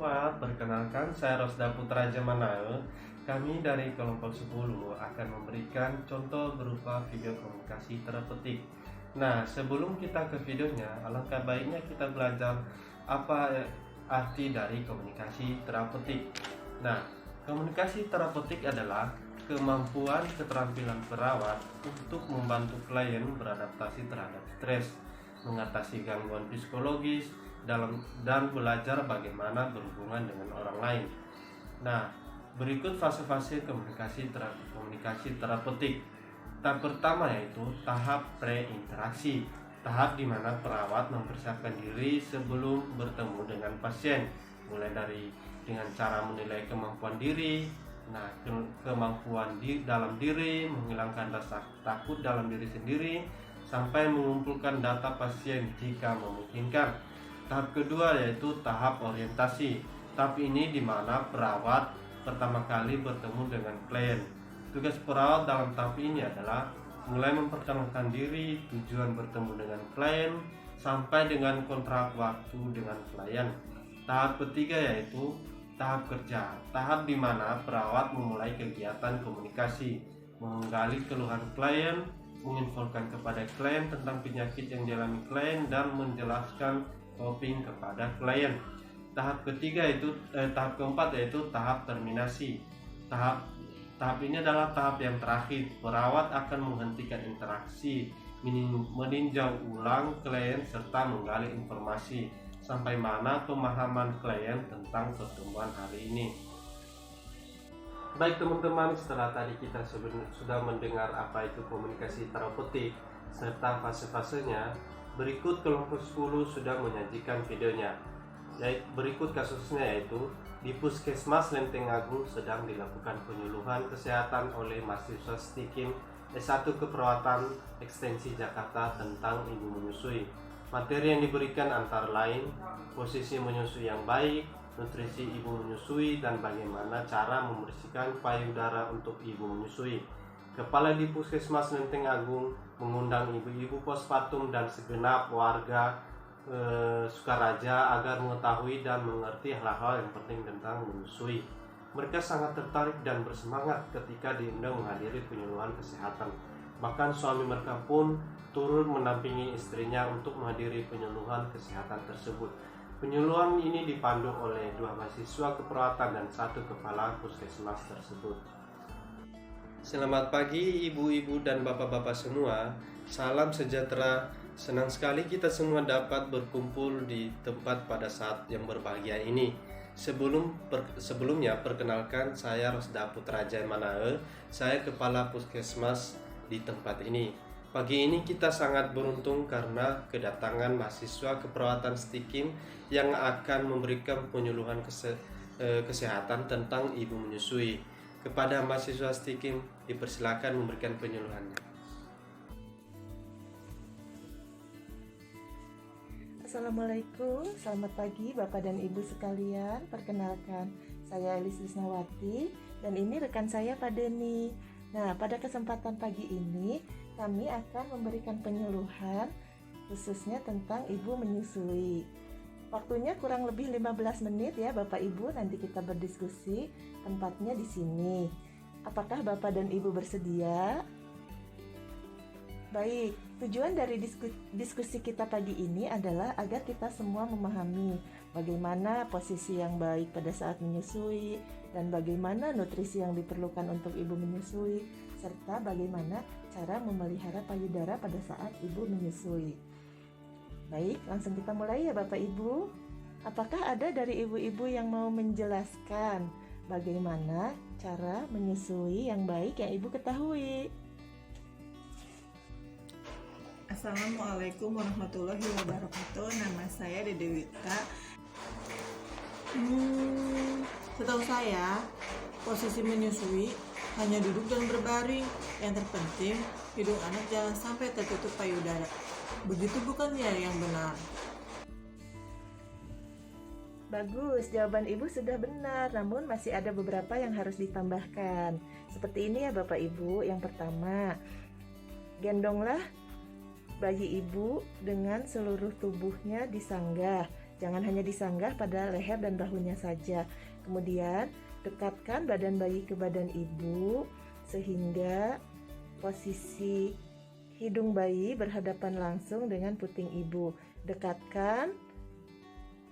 semua, perkenalkan saya Rosda Putra Jamanae. Kami dari kelompok 10 akan memberikan contoh berupa video komunikasi terapeutik. Nah, sebelum kita ke videonya, alangkah baiknya kita belajar apa arti dari komunikasi terapeutik. Nah, komunikasi terapeutik adalah kemampuan keterampilan perawat untuk membantu klien beradaptasi terhadap stres, mengatasi gangguan psikologis, dan belajar bagaimana berhubungan dengan orang lain. Nah, berikut fase-fase komunikasi terapeutik. Tahap pertama yaitu tahap pre-interaksi. Tahap di mana perawat mempersiapkan diri sebelum bertemu dengan pasien, mulai dari dengan cara menilai kemampuan diri, kemampuan dalam diri, menghilangkan rasa takut dalam diri sendiri, sampai mengumpulkan data pasien jika memungkinkan. Tahap kedua yaitu tahap orientasi. Tahap ini di mana perawat pertama kali bertemu dengan klien. Tugas perawat dalam tahap ini adalah mulai memperkenalkan diri, tujuan bertemu dengan klien, sampai dengan kontrak waktu dengan klien. Tahap ketiga yaitu tahap kerja. Tahap di mana perawat memulai kegiatan komunikasi, menggali keluhan klien, menginfokan kepada klien tentang penyakit yang dialami klien, dan menjelaskan coping kepada klien. Tahap keempat yaitu tahap terminasi. Tahap ini adalah tahap yang terakhir. Perawat akan menghentikan interaksi, meninjau ulang klien, serta menggali informasi sampai mana pemahaman klien tentang pertemuan hari ini. Baik teman-teman, setelah tadi kita sudah mendengar apa itu komunikasi terapeutik serta fase-fasenya, berikut kelompok 10 sudah menyajikan videonya. Berikut kasusnya yaitu di Puskesmas Lenteng Agung sedang dilakukan penyuluhan kesehatan oleh mahasiswa STIKIM S1 Keperawatan Ekstensi Jakarta tentang ibu menyusui. Materi yang diberikan antara lain posisi menyusui yang baik, nutrisi ibu menyusui, dan bagaimana cara membersihkan payudara untuk ibu menyusui. Kepala di Puskesmas Lenteng Agung mengundang ibu-ibu pospatum dan segenap warga Sukaraja agar mengetahui dan mengerti hal-hal yang penting tentang menyusui. Mereka sangat tertarik dan bersemangat ketika diundang menghadiri penyuluhan kesehatan. Bahkan suami mereka pun turut mendampingi istrinya untuk menghadiri penyuluhan kesehatan tersebut. Penyuluhan ini dipandu oleh 2 mahasiswa keperawatan dan 1 kepala puskesmas tersebut. Selamat pagi ibu-ibu dan bapak-bapak semua. Salam sejahtera. Senang sekali kita semua dapat berkumpul di tempat pada saat yang berbahagia ini. Sebelumnya perkenalkan, saya Rosda Putra Jamanae. Saya kepala puskesmas di tempat ini. Pagi ini kita sangat beruntung karena kedatangan mahasiswa keperawatan STIKIM yang akan memberikan penyuluhan kesehatan tentang ibu menyusui. Kepada mahasiswa STIKIM dipersilakan memberikan penyuluhannya. Assalamualaikum, selamat pagi Bapak dan Ibu sekalian. Perkenalkan, saya Elis Wisnawati dan ini rekan saya Pak Deni. Nah, pada kesempatan pagi ini kami akan memberikan penyuluhan khususnya tentang ibu menyusui. Waktunya kurang lebih 15 menit ya Bapak Ibu, nanti kita berdiskusi. Tempatnya di sini. Apakah Bapak dan Ibu bersedia? Baik, tujuan dari diskusi kita pagi ini adalah agar kita semua memahami bagaimana posisi yang baik pada saat menyusui dan bagaimana nutrisi yang diperlukan untuk ibu menyusui, serta bagaimana cara memelihara payudara pada saat ibu menyusui. Baik, langsung kita mulai ya Bapak Ibu. Apakah ada dari ibu-ibu yang mau menjelaskan bagaimana cara menyusui yang baik yang ibu ketahui? Assalamualaikum warahmatullahi wabarakatuh. Nama saya Dede Wita. Setahu saya, posisi menyusui hanya duduk dan berbaring. Yang terpenting, hidung anak jangan sampai tertutup payudara. Begitu bukan ya yang benar? Bagus, jawaban Ibu sudah benar, namun masih ada beberapa yang harus ditambahkan. Seperti ini ya Bapak Ibu. Yang pertama, gendonglah bayi ibu dengan seluruh tubuhnya disanggah. Jangan hanya disanggah pada leher dan bahunya saja. Kemudian dekatkan badan bayi ke badan ibu sehingga posisi hidung bayi berhadapan langsung dengan puting ibu. Dekatkan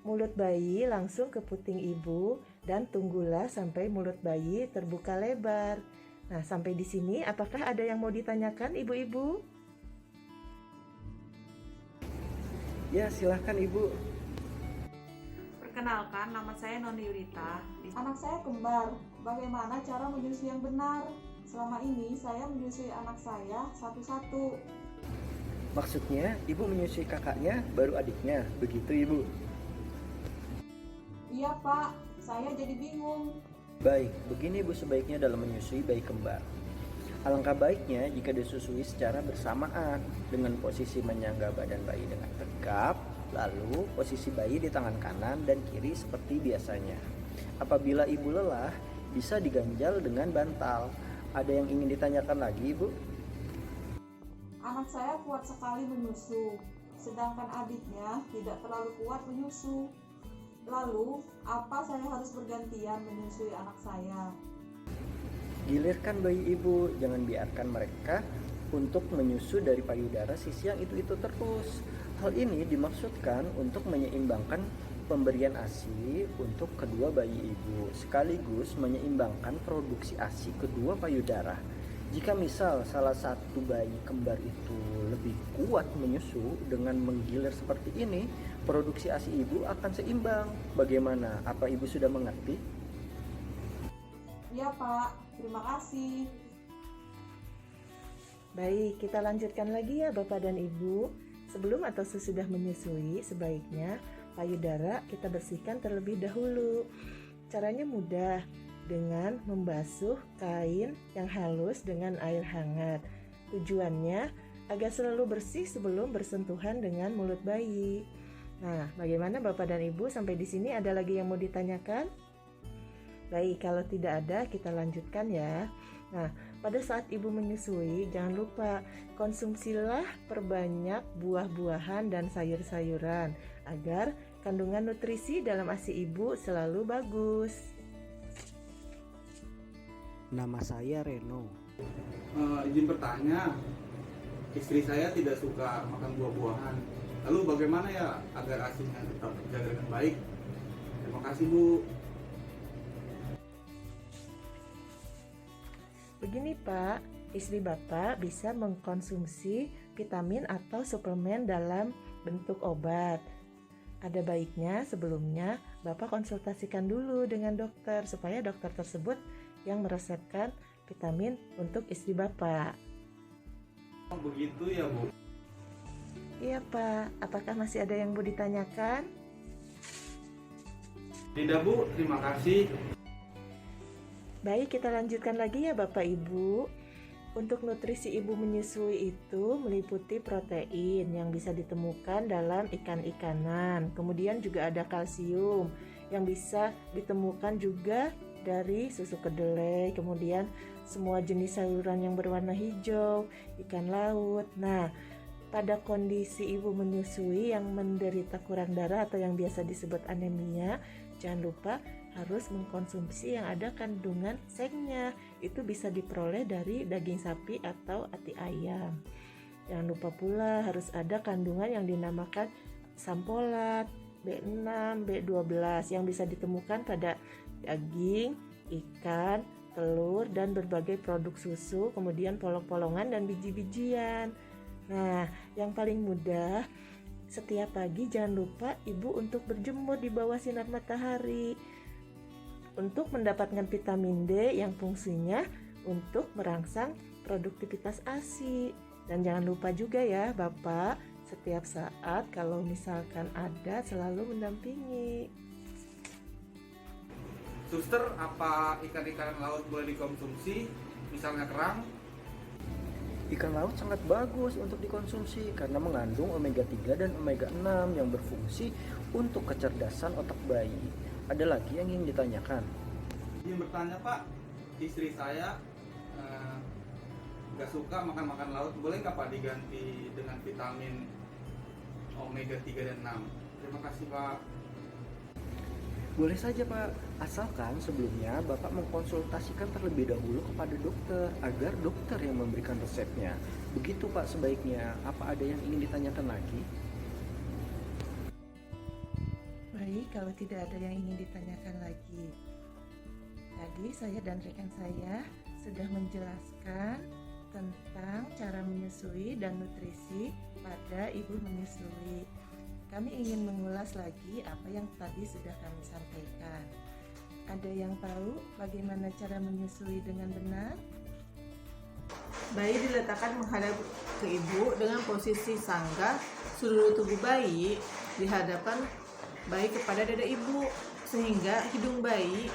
mulut bayi langsung ke puting ibu dan tunggulah sampai mulut bayi terbuka lebar. Nah, sampai di sini apakah ada yang mau ditanyakan ibu-ibu? Ya, silahkan Ibu. Perkenalkan, nama saya Noni Yurita. Anak saya kembar. Bagaimana cara menyusui yang benar? Selama ini saya menyusui anak saya satu-satu. Maksudnya Ibu menyusui kakaknya baru adiknya, begitu Ibu? Iya Pak, saya jadi bingung. Baik, begini Ibu sebaiknya dalam menyusui bayi kembar. Alangkah baiknya jika disusui secara bersamaan dengan posisi menyangga badan bayi dengan tegap, lalu posisi bayi di tangan kanan dan kiri seperti biasanya. Apabila Ibu lelah, bisa diganjal dengan bantal. Ada yang ingin ditanyakan lagi Ibu? Anak saya kuat sekali menyusu, sedangkan adiknya tidak terlalu kuat menyusu. Lalu, apa saya harus bergantian menyusui anak saya? Gilirkan bayi Ibu, jangan biarkan mereka untuk menyusu dari payudara sisi yang itu terus. Hal ini dimaksudkan untuk menyeimbangkan pemberian ASI untuk kedua bayi Ibu, sekaligus menyeimbangkan produksi ASI kedua payudara. Jika misal salah satu bayi kembar itu lebih kuat menyusu dengan menggilir seperti ini, produksi ASI ibu akan seimbang. Bagaimana? Apa Ibu sudah mengerti? Iya Pak, terima kasih. Baik, kita lanjutkan lagi ya Bapak dan Ibu. Sebelum atau sesudah menyusui, sebaiknya payudara kita bersihkan terlebih dahulu. Caranya mudah, dengan membasuh kain yang halus dengan air hangat. Tujuannya agar selalu bersih sebelum bersentuhan dengan mulut bayi. Nah, bagaimana Bapak dan Ibu? Sampai di sini ada lagi yang mau ditanyakan? Baik, kalau tidak ada kita lanjutkan ya. Nah, pada saat Ibu menyusui, jangan lupa konsumsilah perbanyak buah-buahan dan sayur-sayuran agar kandungan nutrisi dalam ASI Ibu selalu bagus. Nama saya Reno. Izin bertanya, istri saya tidak suka makan buah-buahan. Lalu bagaimana ya agar ASINya tetap terjaga dengan baik? Terima kasih Bu. Begini Pak, istri Bapak bisa mengkonsumsi vitamin atau suplemen dalam bentuk obat. Ada baiknya sebelumnya Bapak konsultasikan dulu dengan dokter supaya dokter tersebut yang meresepkan vitamin untuk istri Bapak. Oh, begitu ya Bu. Iya Pak, apakah masih ada yang mau ditanyakan? Tidak Bu, terima kasih. Baik, kita lanjutkan lagi ya Bapak Ibu. Untuk nutrisi ibu menyusui itu meliputi protein yang bisa ditemukan dalam ikan-ikanan. Kemudian juga ada kalsium yang bisa ditemukan juga dari susu kedelai. Kemudian semua jenis sayuran yang berwarna hijau, ikan laut. Nah, pada kondisi ibu menyusui yang menderita kurang darah atau yang biasa disebut anemia, jangan lupa harus mengkonsumsi yang ada kandungan sengnya. Itu bisa diperoleh dari daging sapi atau ati ayam. Jangan lupa pula harus ada kandungan yang dinamakan sampolat, B6, B12 yang bisa ditemukan pada daging, ikan, telur, dan berbagai produk susu, kemudian polong-polongan dan biji-bijian. Nah, yang paling mudah, setiap pagi jangan lupa ibu untuk berjemur di bawah sinar matahari untuk mendapatkan vitamin D yang fungsinya untuk merangsang produktivitas ASI. Dan jangan lupa juga ya Bapak, setiap saat kalau misalkan ada selalu mendampingi. Suster, apa ikan-ikan laut boleh dikonsumsi? Misalnya kerang? Ikan laut sangat bagus untuk dikonsumsi karena mengandung omega 3 dan omega 6 yang berfungsi untuk kecerdasan otak bayi. Ada lagi yang ingin ditanyakan? Izin bertanya Pak, istri saya nggak suka makan laut. Boleh nggak Pak diganti dengan vitamin omega 3 dan 6? Terima kasih Pak. Boleh saja Pak, asalkan sebelumnya Bapak mengkonsultasikan terlebih dahulu kepada dokter agar dokter yang memberikan resepnya. Begitu Pak sebaiknya. Apa ada yang ingin ditanyakan lagi? Baik, kalau tidak ada yang ingin ditanyakan lagi. Tadi saya dan rekan saya sudah menjelaskan tentang cara menyusui dan nutrisi pada ibu menyusui. Kami ingin mengulas lagi apa yang tadi sudah kami sampaikan. Ada yang tahu bagaimana cara menyusui dengan benar? Bayi diletakkan menghadap ke ibu dengan posisi sanggah, seluruh tubuh bayi di hadapan bayi kepada dada ibu, sehingga hidung bayi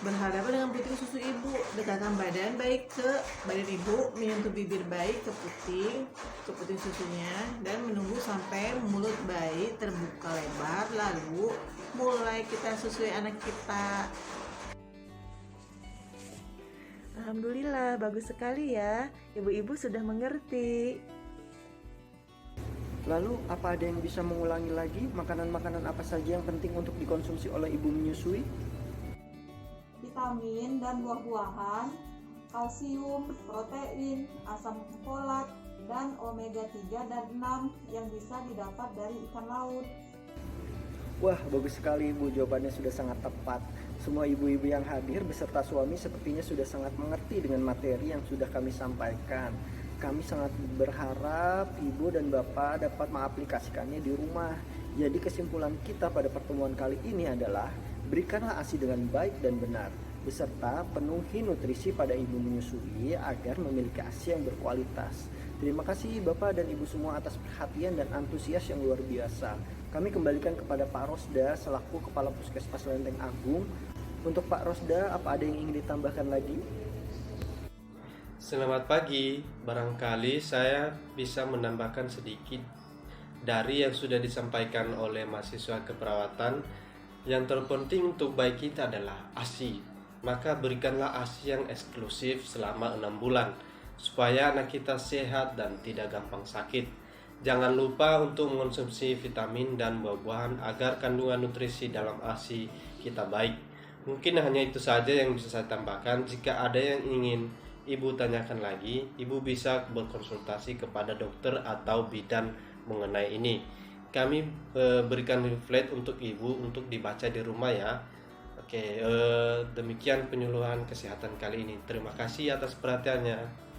berhadapan dengan puting susu ibu. Dekatkan badan bayi ke badan ibu, menyentuh bibir bayi ke puting susunya, dan menunggu sampai mulut bayi terbuka lebar. Lalu mulai kita susui anak kita. Alhamdulillah, bagus sekali ya. Ibu-ibu sudah mengerti. Lalu apa ada yang bisa mengulangi lagi makanan-makanan apa saja yang penting untuk dikonsumsi oleh ibu menyusui? Vitamin dan buah-buahan, kalsium, protein, asam folat, dan omega 3 dan 6 yang bisa didapat dari ikan laut. Wah, bagus sekali Ibu, jawabannya sudah sangat tepat. Semua ibu-ibu yang hadir beserta suami sepertinya sudah sangat mengerti dengan materi yang sudah kami sampaikan. Kami sangat berharap Ibu dan Bapak dapat mengaplikasikannya di rumah. Jadi kesimpulan kita pada pertemuan kali ini adalah berikanlah ASI dengan baik dan benar, beserta penuhi nutrisi pada ibu menyusui agar memiliki ASI yang berkualitas. Terima kasih Bapak dan Ibu semua atas perhatian dan antusias yang luar biasa. Kami kembalikan kepada Pak Rosda selaku Kepala Puskesmas Lenteng Agung. Untuk Pak Rosda, apa ada yang ingin ditambahkan lagi? Selamat pagi, barangkali saya bisa menambahkan sedikit dari yang sudah disampaikan oleh mahasiswa keperawatan. Yang terpenting untuk bayi kita adalah ASI. Maka berikanlah ASI yang eksklusif selama 6 bulan supaya anak kita sehat dan tidak gampang sakit. Jangan lupa untuk mengonsumsi vitamin dan buah-buahan agar kandungan nutrisi dalam ASI kita baik. Mungkin hanya itu saja yang bisa saya tambahkan. Jika ada yang ingin Ibu tanyakan lagi, Ibu bisa berkonsultasi kepada dokter atau bidan mengenai ini. Kami berikan leaflet untuk Ibu untuk dibaca di rumah ya. Oke, demikian penyuluhan kesehatan kali ini. Terima kasih atas perhatiannya.